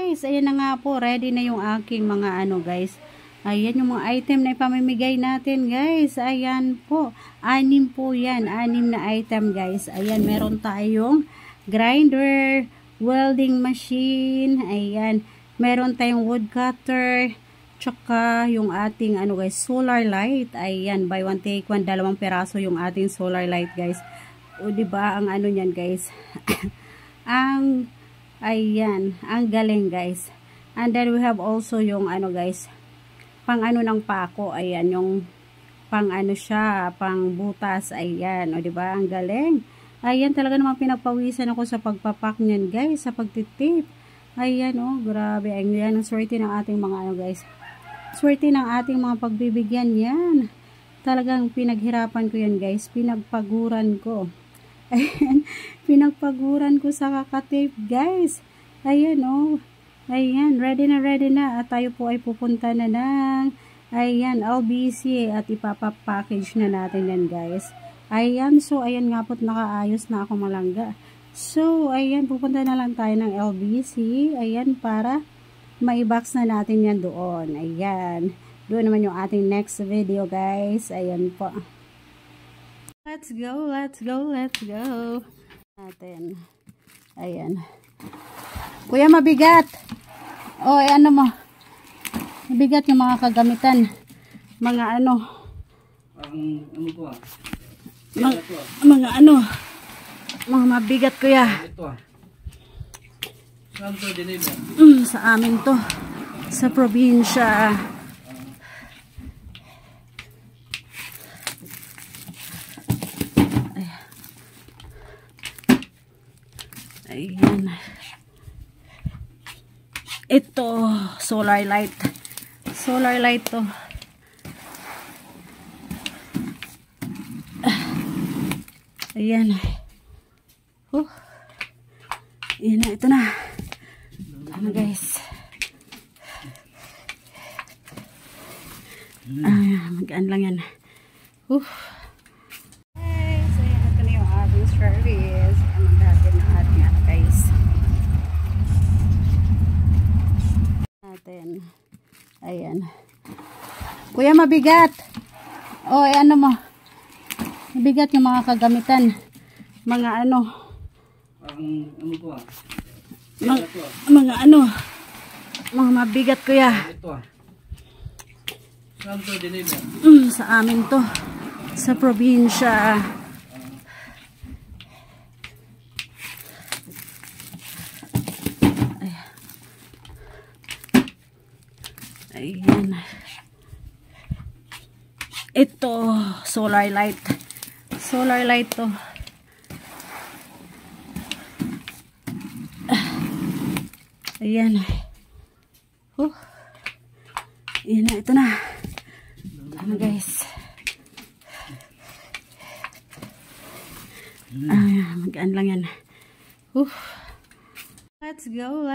guys, ayan na nga po, ready na yung aking mga ano guys. Ayan yung mga item na ipamimigay natin guys. Ayan po, 6 po yan, 6 na item guys. Ayan, meron tayong grinder, welding machine, ayan, meron tayong wood cutter, tsaka yung ating ano guys, solar light. Ayan, buy one take one, 2 peraso yung ating solar light guys. O diba ang ano niyan guys. Ayan, ang galing guys. And then we have also yung ano guys, pang ano ng pako. Ayan, yung pang ano siya, pang butas. Ayan, o diba ang galing. Ayan, talaga naman pinagpawisan ako sa pagpapak niyan guys, sa pagtitip. Ayan, oh, grabe. Ayan, ang swerte ng ating mga ano guys. Swerte ng ating mga pagbibigyan yan. Talagang pinaghirapan ko yan guys. Pinagpaguran ko. Ayan, pinagpaguran ko sa kakatape guys. Ayan, oh. Ayan, ready na. At tayo po ay pupunta na ng, ayan, LBC. At ipapapackage na natin yan guys. Ayan, so ayan nga po't nakaayos na ako malangga. So, ayan, pupunta na lang tayo ng LBC. Ayan, para maibox na natin yan doon. Ayan, doon naman yung ating next video guys. Ayan po. Let's go. Natin. Ayan. Kuya, mabigat. O, ano mo? Mabigat yung mga kagamitan. Mga ano. Ano po ah? Mga ano. Mga mabigat kuya. Ito ah. Saan to deliver? Sa amin to. Sa probinsya. Ayan. Ito, solar light. Solar light to. Ayan. Ayan na, ito na. Ano guys. Magaan lang yan. Guys, ayan, ito na yung ating service. Ang natin ng ating ano guys. Ayan. Kuya, mabigat. O, ano mo? Mabigat yung mga kagamitan. Mga ano. Ano po ah? Mga ano. Mga mabigat kuya. Ito ah. Saan to deliver? Sa amin to. Sa probinsya. Ayan. Ito, solar light. Solar light to. Ayan. Ayan na, ito na. Ano guys. Magaan lang yan. Let's go.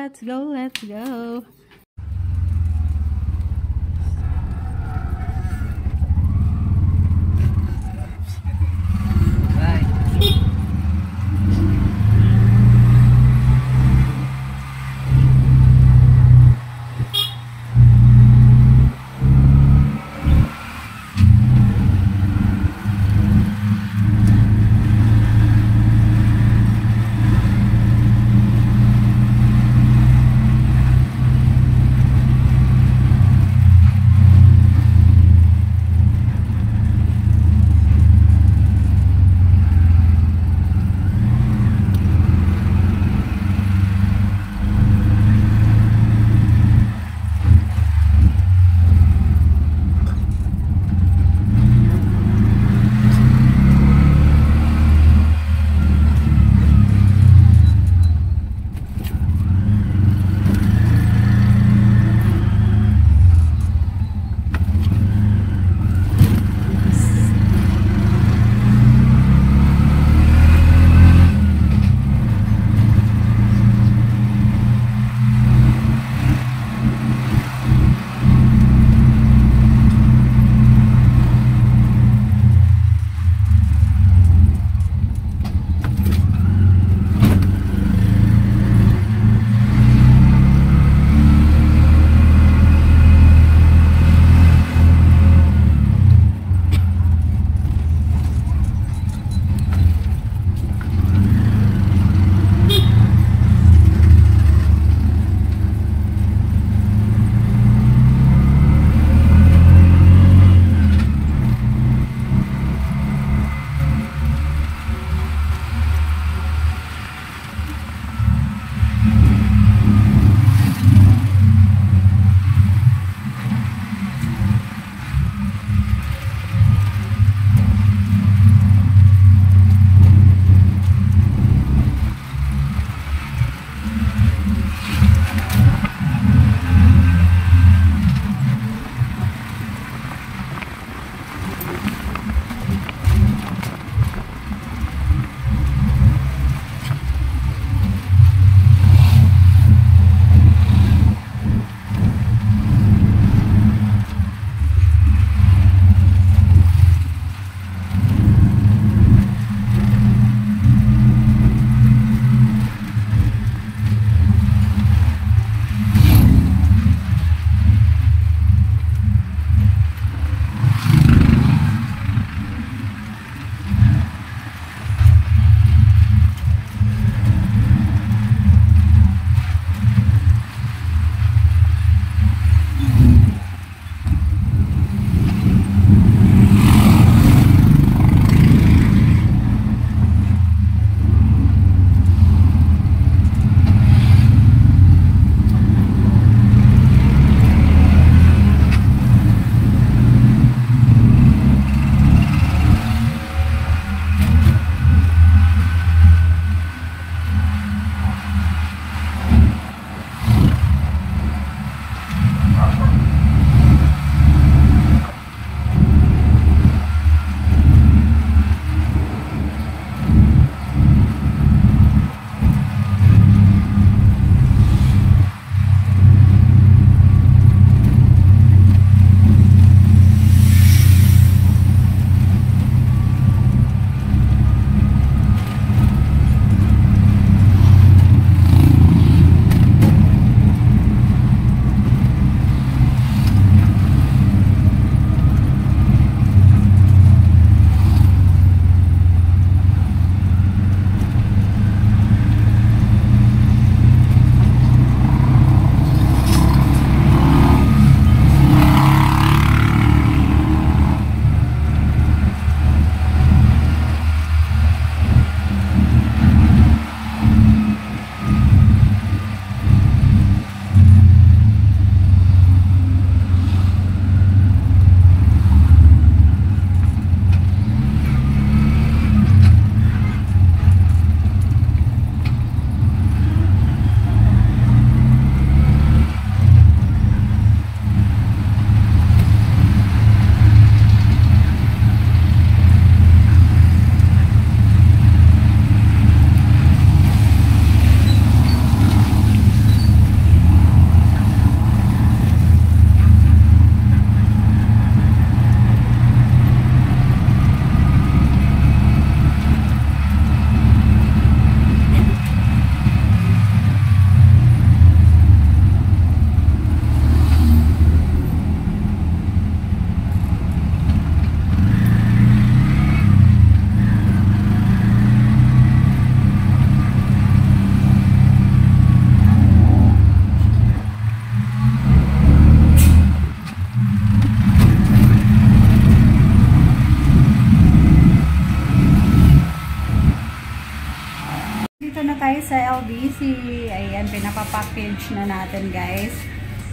pinapapackage na natin guys.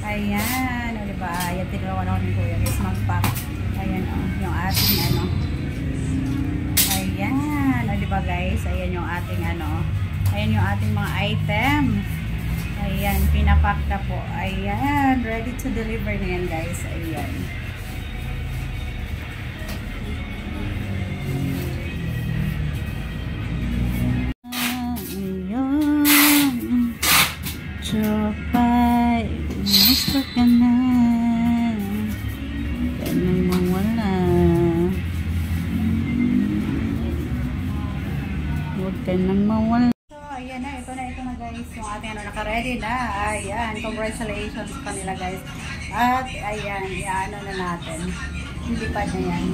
Ayan, o diba? Ayan, tinulawan ako ni Kuya guys mag-pack. Ayan o, yung ating ano. Ayan, o diba guys? Ayan yung ating ano. Ayan yung ating mga item. Ayan, pinapack na po. Ayan, ready to deliver na yan guys. Ayan. Ayan. Chopay, gusto ka na. Ganang mawala. Huwag ka nang mawala. Ayan na, ito na guys, yung ating ano, naka-ready na. Ayan, congratulations sa kanila guys. At ayan, iaano na natin. Hindi pa na yan.